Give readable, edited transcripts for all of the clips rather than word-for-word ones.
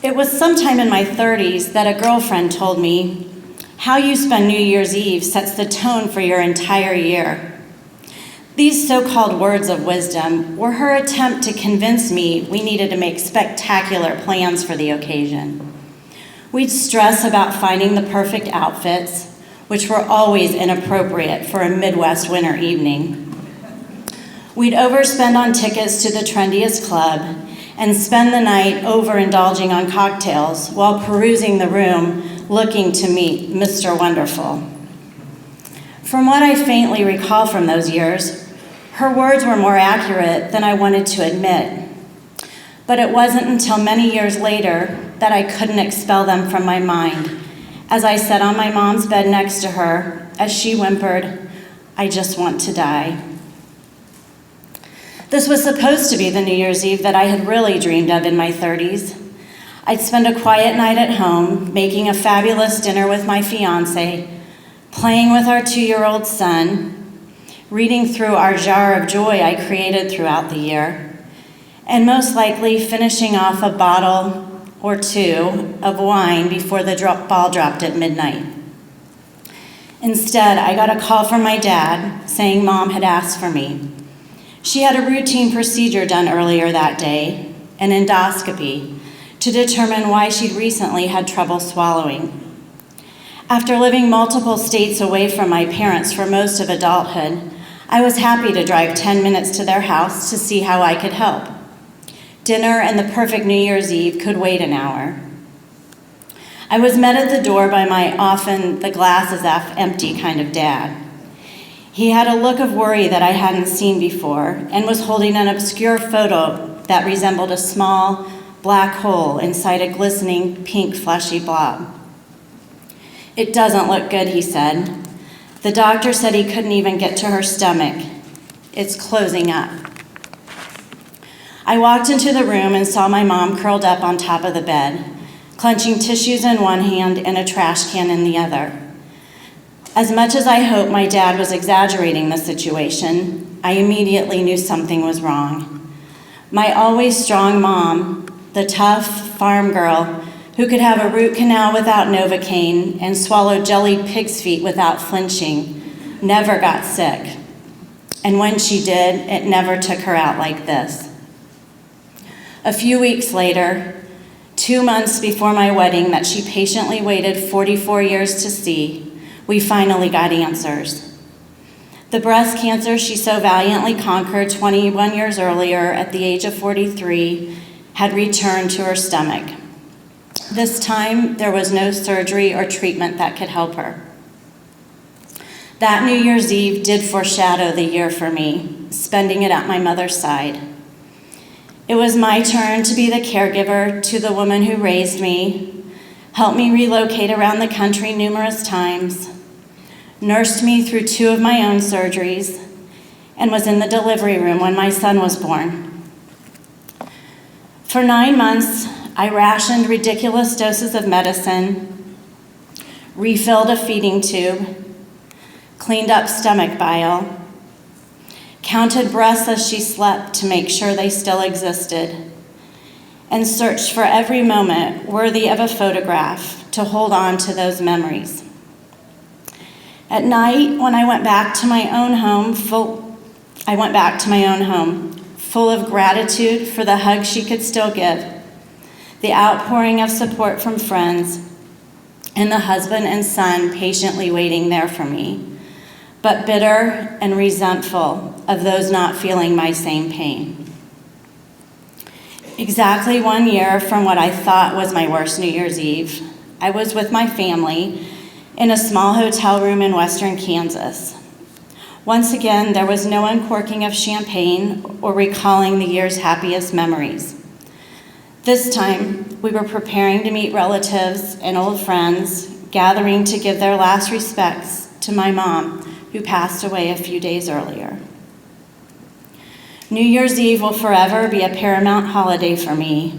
It was sometime in my 30s that a girlfriend told me, "How you spend New Year's Eve sets the tone for your entire year." These so-called words of wisdom were her attempt to convince me we needed to make spectacular plans for the occasion. We'd stress about finding the perfect outfits, which were always inappropriate for a Midwest winter evening. We'd overspend on tickets to the trendiest club and spend the night overindulging on cocktails while perusing the room looking to meet Mr. Wonderful. From what I faintly recall from those years, her words were more accurate than I wanted to admit. But it wasn't until many years later that I couldn't expel them from my mind as I sat on my mom's bed next to her as she whimpered, "I just want to die." This was supposed to be the New Year's Eve that I had really dreamed of in my 30s. I'd spend a quiet night at home, making a fabulous dinner with my fiance, playing with our 2-year-old son, reading through our jar of joy I created throughout the year, and most likely finishing off a bottle or two of wine before the ball dropped at midnight. Instead, I got a call from my dad saying Mom had asked for me. She had a routine procedure done earlier that day, an endoscopy, to determine why she'd recently had trouble swallowing. After living multiple states away from my parents for most of adulthood, I was happy to drive 10 minutes to their house to see how I could help. Dinner and the perfect New Year's Eve could wait an hour. I was met at the door by my often the glass is half empty kind of dad. He had a look of worry that I hadn't seen before and was holding an obscure photo that resembled a small black hole inside a glistening pink fleshy blob. "It doesn't look good," he said. "The doctor said he couldn't even get to her stomach. It's closing up." I walked into the room and saw my mom curled up on top of the bed, clenching tissues in one hand and a trash can in the other. As much as I hoped my dad was exaggerating the situation, I immediately knew something was wrong. My always strong mom, the tough farm girl who could have a root canal without Novocaine and swallow jellied pig's feet without flinching, never got sick. And when she did, it never took her out like this. A few weeks later, 2 months before my wedding that she patiently waited 44 years to see, we finally got answers. The breast cancer she so valiantly conquered 21 years earlier at the age of 43 had returned to her stomach. This time, there was no surgery or treatment that could help her. That New Year's Eve did foreshadow the year for me, spending it at my mother's side. It was my turn to be the caregiver to the woman who raised me, helped me relocate around the country numerous times, nursed me through 2 of my own surgeries, and was in the delivery room when my son was born. For 9 months, I rationed ridiculous doses of medicine, refilled a feeding tube, cleaned up stomach bile, counted breaths as she slept to make sure they still existed, and searched for every moment worthy of a photograph to hold on to those memories. At night, when I went back to my own home, full of gratitude for the hug she could still give, the outpouring of support from friends, and the husband and son patiently waiting there for me, but bitter and resentful of those not feeling my same pain. Exactly 1 year from what I thought was my worst New Year's Eve, I was with my family in a small hotel room in western Kansas. Once again, there was no uncorking of champagne or recalling the year's happiest memories. This time, we were preparing to meet relatives and old friends, gathering to give their last respects to my mom, who passed away a few days earlier. New Year's Eve will forever be a paramount holiday for me,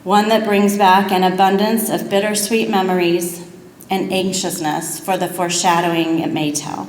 one that brings back an abundance of bittersweet memories and anxiousness for the foreshadowing it may tell.